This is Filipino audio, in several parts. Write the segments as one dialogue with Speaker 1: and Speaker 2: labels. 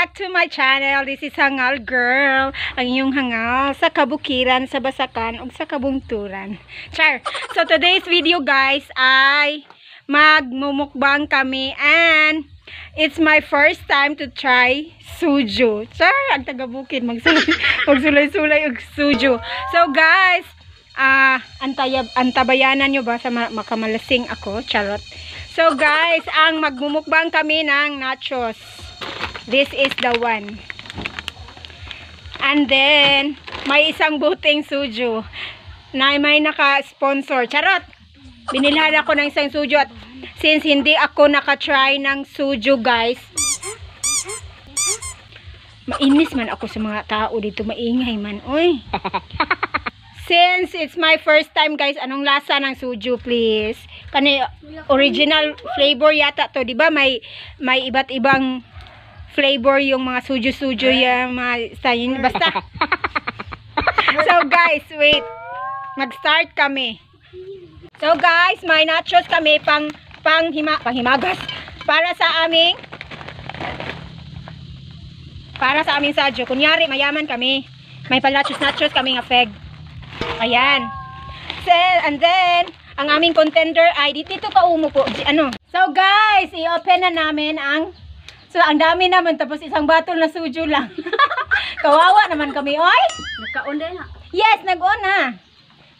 Speaker 1: back to my channel. This is Hangal Girl. Ang inyong hangal sa kabukiran, sa basakan, o sa kabungturan. Char! So today's video guys ay magmumukbang kami and it's my first time to try suju. Char! Ang taga-bukid magsulay-sulay og suju. So guys, antabayanan nyo ba sa makamalasing ako? Charot. So guys, ang magmumukbang kami ng nachos. This is the one. And then, may isang buting suju na may naka-sponsor. Charot! Binilhan ako ng isang suju at since hindi ako naka-try ng suju guys, mainis man ako sa mga tao dito. Maingay man. Uy! Since it's my first time guys, anong lasa ng suju please? Kani original flavor yata to, 'di ba? May iba't ibang flavor yung mga suju yung mga style basta. So guys, wait. Mag-start kami. So guys, may nachos kami panghimagas para sa aming sadyo. Kunyari mayaman kami. May nachos kami nga feg. Ayan. So, and then, ang aming contender ay dito ka umupo. Ano? So guys, i-open na namin ang ang dami naman tapos isang batol na suju lang. Kawawa naman kami, oy.
Speaker 2: Nagkaon din ha?
Speaker 1: Yes, nag-on ha.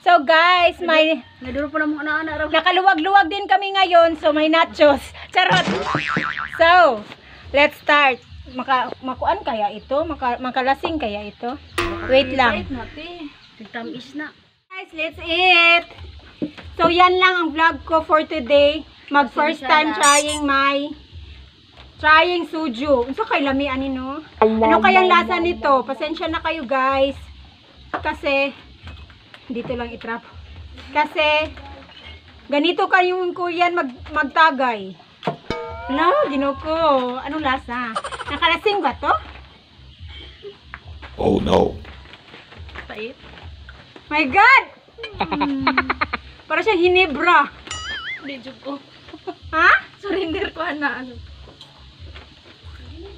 Speaker 1: So guys, may
Speaker 2: naduro po na mga anak-anak.
Speaker 1: nakaluwag-luwag din kami ngayon, so may nachos. Charot. So, let's start. Makuan kaya ito? Makalasing kaya ito? Wait lang.
Speaker 2: Tamis na.
Speaker 1: Guys, let's eat. So yan lang ang vlog ko for today. Mag first time trying suju. Unsa kay lamian ni no? Ano kayang lasa nito? Pasensya na kayo guys. Kasi dito lang itrap. Kasi ganito kayong kuyan magtagay. No, ginoko. Anong lasa? Nakalasing ba to?
Speaker 3: Oh no.
Speaker 2: Pait.
Speaker 1: My God! Para siyang hinebra.
Speaker 2: Medyo ko.
Speaker 1: Ha?
Speaker 2: Surrender ko na.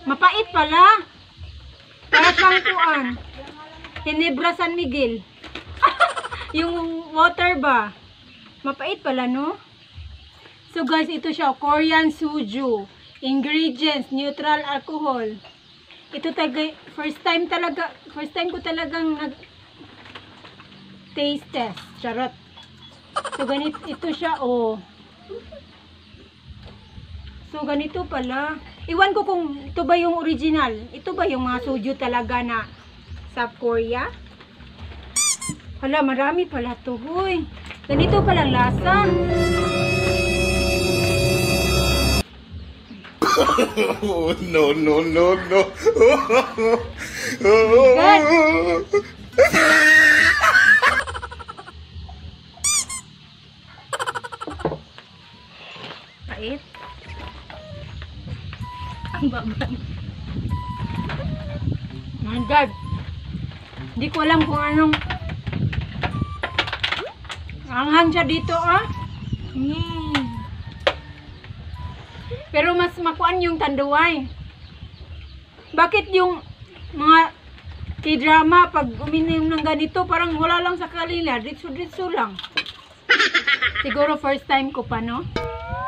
Speaker 1: Mapait pala. Para siyang kuan. Hinebra San Miguel. Yung water ba? Mapait pala, no? So guys, ito siya. Korean suju. Ingredients, neutral alcohol. Ito first time ko talagang taste test. Charot. So, ganito ito siya, oh. So, ganito pala. Iwan ko kung ito ba yung original. Ito ba yung mga suju talaga na sa Korea? Hala, marami pala to, huy. Ganito palang lasa.
Speaker 3: No, no, no, no.
Speaker 2: Pait. Ang babang.
Speaker 1: My God. Hindi ko alam kung anong anghang siya dito, ah. Pero mas makuan yung tanduay. Bakit yung mga K-drama pag uminom ng ganito parang wala lang sa kalila, ditso lang. Siguro first time ko pa, no?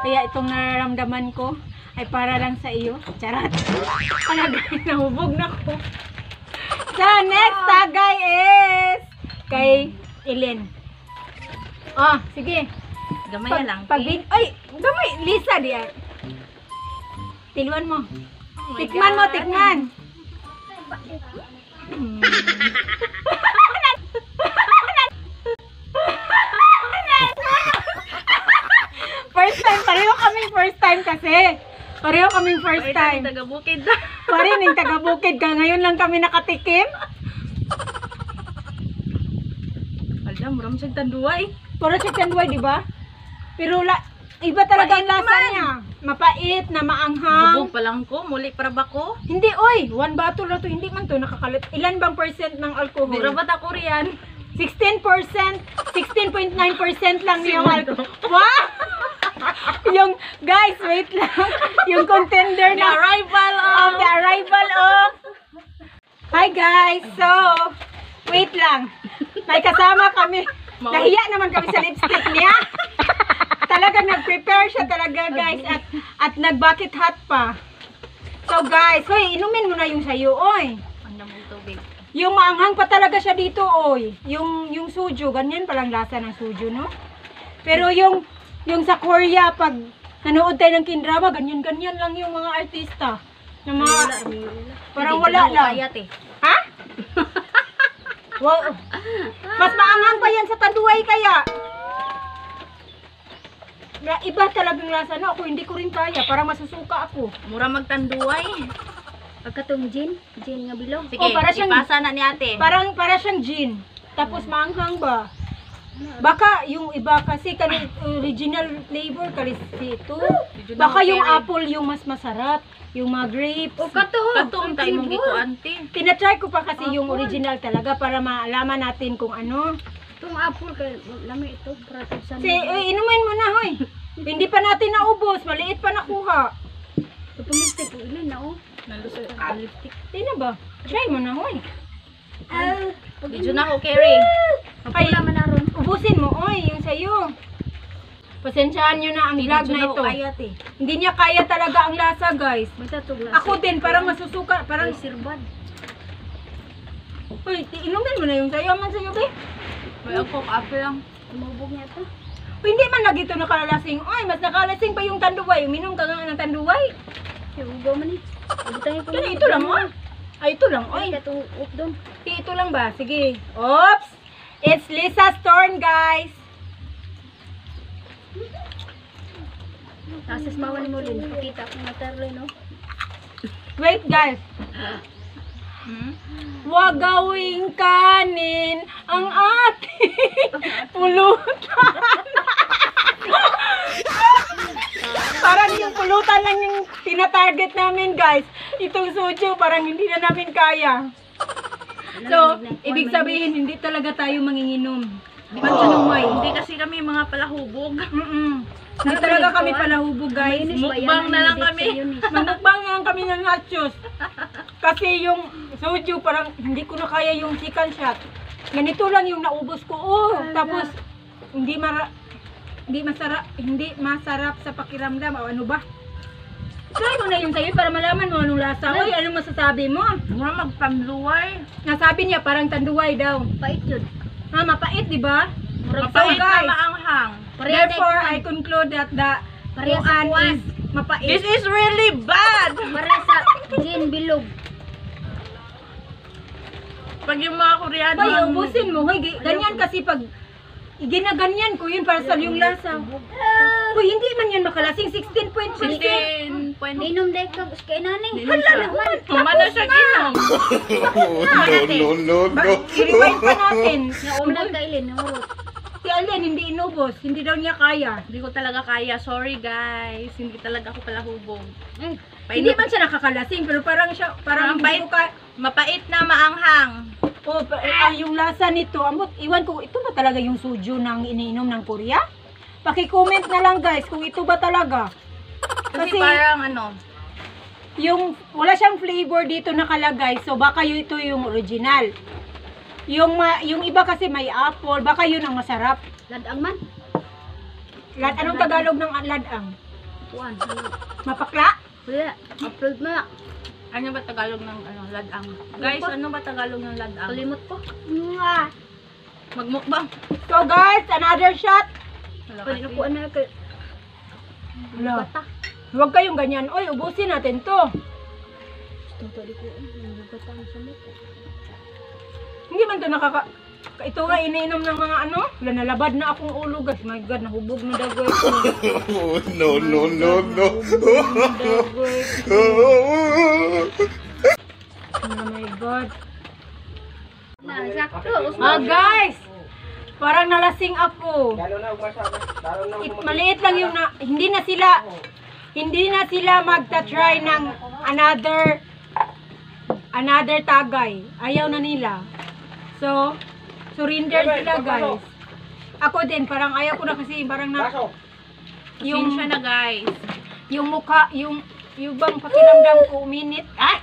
Speaker 1: Kaya itong nararamdaman ko ay para lang sa iyo. Charot. Palagay, nahubog na ko. So, next tagay is kay Ellen. Oh, sige.
Speaker 2: Gamay lang.
Speaker 1: Ay, gamay. Lisa diya. Tiluan mo.
Speaker 2: Oh
Speaker 1: Tikman mo, tikman. First time, pareho kaming first time kasi. Pareho kaming first time.
Speaker 2: Taga-bukid.
Speaker 1: Pareho ng taga-bukid ka. Ngayon lang kami nakatikim.
Speaker 2: Alam, muram siyang tanduay.
Speaker 1: Puro chicken boy, di ba? Pero iba talaga ang lasa niya. Mapait na maanghang.
Speaker 2: Bubog pa lang ko. Muli para ba ko?
Speaker 1: Hindi, oy. One bottle na to. Hindi man to nakakalit. Ilan bang percent ng alcohol?
Speaker 2: Di rabat ako riyan.
Speaker 1: 16%. 16.9% lang yung alcohol. Wow! Yung, guys, wait lang. Yung contender
Speaker 2: The
Speaker 1: na
Speaker 2: arrival
Speaker 1: of the arrival of... Hi guys! So, wait lang. May kasama kami. Nahiya naman kami sa lipstick niya. Talagang nag-prepare siya talaga guys. At nag-bucket hat pa. So guys, hoy, inumin mo na yung sayo, oy.
Speaker 2: Ang damong tubig.
Speaker 1: Yung maanghang pa talaga siya dito, oy. Yung suju, ganyan palang lasa ng suju, no? Pero yung sa Korea, pag nanood tayo ng K-drama, ganyan-ganyan lang yung mga artista. Na mga, parang wala lang.
Speaker 2: Kayat eh.
Speaker 1: Ha? Wow. Mas maanghang pa yan sa tanduay kaya. Iba talagang lasa, no? Ako hindi ko rin kaya, parang masusuka ako.
Speaker 2: Mura magtanduay.
Speaker 4: Pagkatong gin nga bilog.
Speaker 2: Sige,
Speaker 1: Oh, para siyang-
Speaker 2: ipasa na ni ate.
Speaker 1: Para siyang gin. Tapos maanghang ba? Baka yung iba kasi original flavor kasi ito. Baka yung apple yung mas masarap, yung mga grapes.
Speaker 4: O katuho.
Speaker 2: Katong tayo mong gito, ante.
Speaker 1: Tinatry ko pa kasi yung original talaga para malaman natin kung ano.
Speaker 4: Itong apple kay lami ito para sa
Speaker 1: Inumin mo na, hoy. Hindi pa natin naubos, maliit pa nakuha.
Speaker 4: Itong lipstick ko ilin na oh.
Speaker 2: Nalusot ang lipstick.
Speaker 1: Hindi na ba? Try mo na, hoy.
Speaker 2: Medyo na ako, Carrie.
Speaker 1: Ay,
Speaker 4: Wala man naron.
Speaker 1: ubusin mo, oy, yung sayo. Pasensyahan nyo na ang vlog na ito.
Speaker 2: Kayat eh.
Speaker 1: Hindi niya kaya talaga ang lasa, guys.
Speaker 4: May tatog lasa.
Speaker 1: Ako din, parang masusuka. Parang,
Speaker 4: Parang sirbad.
Speaker 1: uy, inumin mo na yung sayo man sa'yo, be.
Speaker 2: May ako, apple lang.
Speaker 4: Umubog niya ito.
Speaker 1: Uy, hindi man lagi ito nakalasing. Uy, mas nakalasing pa yung tanduay. Uminom ka nga ng tanduay.
Speaker 4: Yung ugaw man eh. Butang ito.
Speaker 1: Kaya ito lang, oh. Ay, ito lang, oy.
Speaker 4: Ay, katong up doon.
Speaker 1: Ito lang ba? Sige. Oops! It's Lisa's turn, guys.
Speaker 4: Asas bawa ni Molin. Pakita ko na tarlo, no?
Speaker 1: Wait, guys. Huwag gawing kanin ang ating pulutan. Parang yung pulutan lang yung tinatarget namin, guys. Itong suju, parang hindi na namin kaya. So, ibig sabihin, hindi talaga tayo manginginom. Pansanumay.
Speaker 2: Hindi kasi kami mga palahubog.
Speaker 1: Hindi talaga kami palahubog, guys.
Speaker 2: Mukbang na lang kami.
Speaker 1: Mamukbang nga kami ng nachos. Kasi yung soju, parang hindi ko na kaya yung chicken shot. Ganito lang yung naubos ko. Oh, tapos hindi masarap sa pakiramdam. O ano ba? Try mo na yung sayo para malaman mo anong lasa. Oy, anong masasabi mo?
Speaker 2: Mura magpanduay.
Speaker 1: Nasabi niya parang tanduay daw.
Speaker 4: Pait yun.
Speaker 1: Ah, mapait, di ba?
Speaker 2: Mapait na
Speaker 1: guys,
Speaker 2: maanghang.
Speaker 1: therefore, I conclude that the
Speaker 4: Pareha sa
Speaker 1: kuan
Speaker 4: kuwan.
Speaker 1: is mapait.
Speaker 2: This is really bad.
Speaker 4: Para sa gin bilog.
Speaker 2: Pag yung mga Koreano.
Speaker 1: Bay, ubusin mo. Hoy, ganyan kasi pag ginaganyan ko yun para sa yung lasa. Hoy, hindi man yan makalasing. 16.6.
Speaker 2: 16 point.
Speaker 4: Inom dahil ka. Kaya nani.
Speaker 2: Hala na. Kumana siya ginom.
Speaker 3: No, no, no, no.
Speaker 1: I-rewind pa natin.
Speaker 4: Naunag ka ilin. Namurot.
Speaker 1: Si Alden, hindi inubos. Hindi daw niya kaya.
Speaker 2: Hindi ko talaga kaya. Sorry guys. Hindi talaga ako palahubog.
Speaker 1: Hindi man siya nakakalasing, pero parang siya, parang
Speaker 2: Parang
Speaker 1: hindi ko ka...
Speaker 2: Mapait na maanghang.
Speaker 1: Oh, yung lasa nito, amot, iwan ko, ito ba talaga yung suju ng iniinom ng Korea? Paki-comment na lang guys kung ito ba talaga.
Speaker 2: Kasi parang ano.
Speaker 1: Yung wala siyang flavor dito nakalagay, so baka ito yung original. Yung iba kasi may apple, baka yun ang masarap.
Speaker 4: Ladang man.
Speaker 1: Anong Tagalog ng ladang?
Speaker 4: Kuan.
Speaker 1: Mapakla?
Speaker 4: Wala. Upload mo na.
Speaker 2: Ano ba Tagalog ng ladang? Guys, ano ba Tagalog ng ladang?
Speaker 4: Kalimot ko.
Speaker 2: Magmukbang.
Speaker 1: So guys, another shot.
Speaker 4: Pwede na kuan na kay.
Speaker 1: Wala. Huwag kayong ganyan. Oy, ubusin natin to.
Speaker 4: Ito di ko. Bata sa mata.
Speaker 1: Hindi man to ito nga iniinom ng mga ano. Wala, nalabad na akong ulo guys. My God, nahubog na dagoy ko.
Speaker 3: No, no, no, no.
Speaker 1: Dagoy. Oh my God.
Speaker 4: Sakto.
Speaker 1: Guys! Parang nalasing ako. Maliit lang yung hindi na sila magta-try ng another tagay. Ayaw na nila. So, surrender sila guys. Ako din, parang ayaw ko na kasi parang yung
Speaker 2: Pasensya na guys.
Speaker 1: yung mukha, yung bang pakiramdam ko uminit. Ah!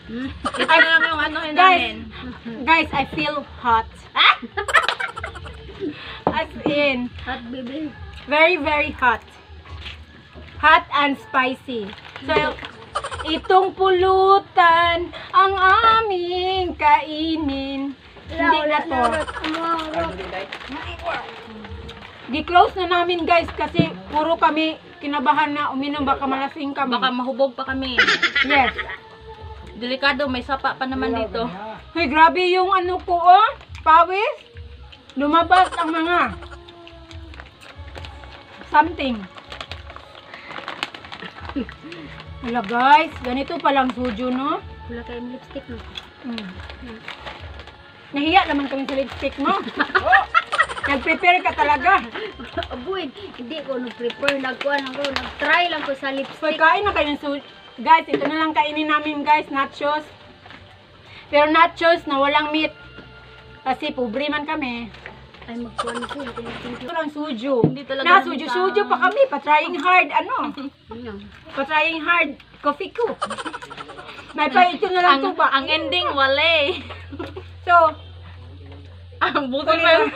Speaker 2: Ito na lang yung ano
Speaker 1: Guys,
Speaker 2: namin.
Speaker 1: guys, I feel hot. Ah! As in,
Speaker 4: Hot baby.
Speaker 1: very, very hot. Hot and spicy. So, itong pulutan ang aming kainin. Hindi na to. Di-close na namin guys kasi puro kami kinabahan na uminom, baka malasing kami.
Speaker 2: Baka mahubog pa kami.
Speaker 1: Yes.
Speaker 2: Delikado, may sapa pa naman dito.
Speaker 1: Hey, grabe yung ano ko, oh. Pawis. Lumabas ang mga something. Wala guys, ganito palang suju, no?
Speaker 4: Wala kayong lipstick, no?
Speaker 1: Nahiya naman kami sa lipstick mo. Nag-prepare ka talaga.
Speaker 4: Abuin, hindi ko nag-prepare. Nag-try lang ko sa
Speaker 1: So,
Speaker 4: lipstick.
Speaker 1: kain na kayo ng suju. Guys, ito na lang kainin namin guys, nachos. Pero nachos na walang meat. Kasi pobre man kami.
Speaker 4: Ay, magkuhan ko.
Speaker 1: Ito lang suju.
Speaker 2: Hindi talaga
Speaker 1: Na,
Speaker 2: namin
Speaker 1: suju pa kami. Pa-trying hard, ano?
Speaker 4: Ano?
Speaker 1: Pa-trying hard. Coffee ko. May pa, ito na lang tuba.
Speaker 2: Ang ending, wale.
Speaker 1: So,
Speaker 2: Ang buti pa yun.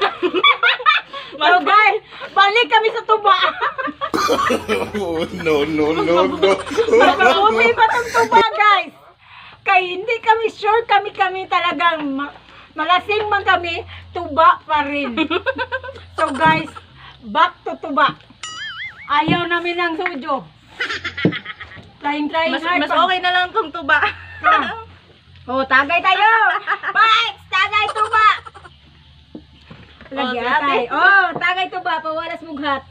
Speaker 1: so guys, balik kami sa tuba.
Speaker 3: No, no, no, no.
Speaker 1: Mabuti pa itong tuba, guys. Kaya hindi kami sure kami talagang malasing man kami, tuba pa rin. So guys, back to tuba. Ayaw namin ng sujo. Trying
Speaker 2: Mas
Speaker 1: hard.
Speaker 2: okay na lang tong tuba.
Speaker 1: Oh, tagay tayo. Bites, tagay tuba. Lagi
Speaker 2: Oh,
Speaker 1: atay. Oh, tagay tuba, pawalas mughat.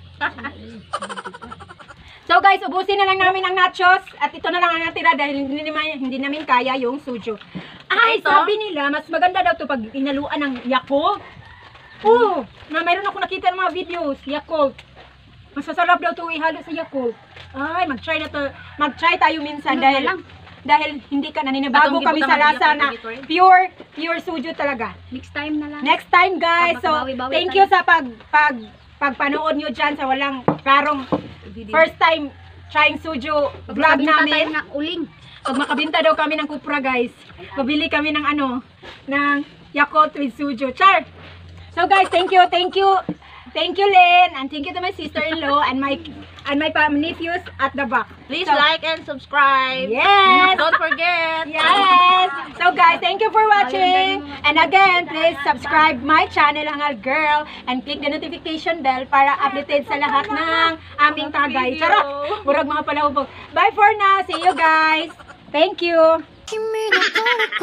Speaker 1: So guys, ubusin na lang namin ang nachos at ito na lang ang natira dahil hindi namin kaya yung sujo. Ay,
Speaker 2: Ito?
Speaker 1: sabi nila, mas maganda daw to pag inaluan ng Yakult. Oh, mayroon ako nakita ng mga videos, Yakult. Mas masarap daw to ihalo sa Yakult. Ay, mag-try tayo minsan dahil hindi ka naninibago
Speaker 2: Atong
Speaker 1: kami
Speaker 2: gibutan
Speaker 1: sa lasa
Speaker 2: ng
Speaker 1: na
Speaker 2: Yakult,
Speaker 1: pure sujo talaga.
Speaker 4: Next time na lang.
Speaker 1: Next time guys. So,
Speaker 4: Magbabawi-bawi
Speaker 1: thank
Speaker 4: tayo.
Speaker 1: you sa pagpanood nyo dyan sa walang klarong first time trying sujo vlog
Speaker 4: Magkabinta tayo
Speaker 1: namin.
Speaker 4: na uling.
Speaker 1: Pag makabinta daw kami ng kupra guys, pabili kami ng ng Yakult with sujo. Char! So guys, thank you, Lynn, and thank you to my sister-in-law and my nephews at the back.
Speaker 2: Please
Speaker 1: So,
Speaker 2: like and subscribe.
Speaker 1: Yes!
Speaker 2: Don't forget.
Speaker 1: Yes! So guys, thank you for watching. And again, please subscribe my channel, Hangal Girl, and click the notification bell para updated sa lahat ng aming tagay.
Speaker 2: Video.
Speaker 1: Charot! Murag mga palahubog. Bye for now. See you guys. Thank you.
Speaker 5: 君の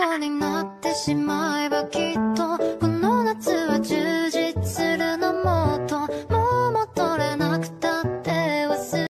Speaker 5: 虜になってしまえばきっと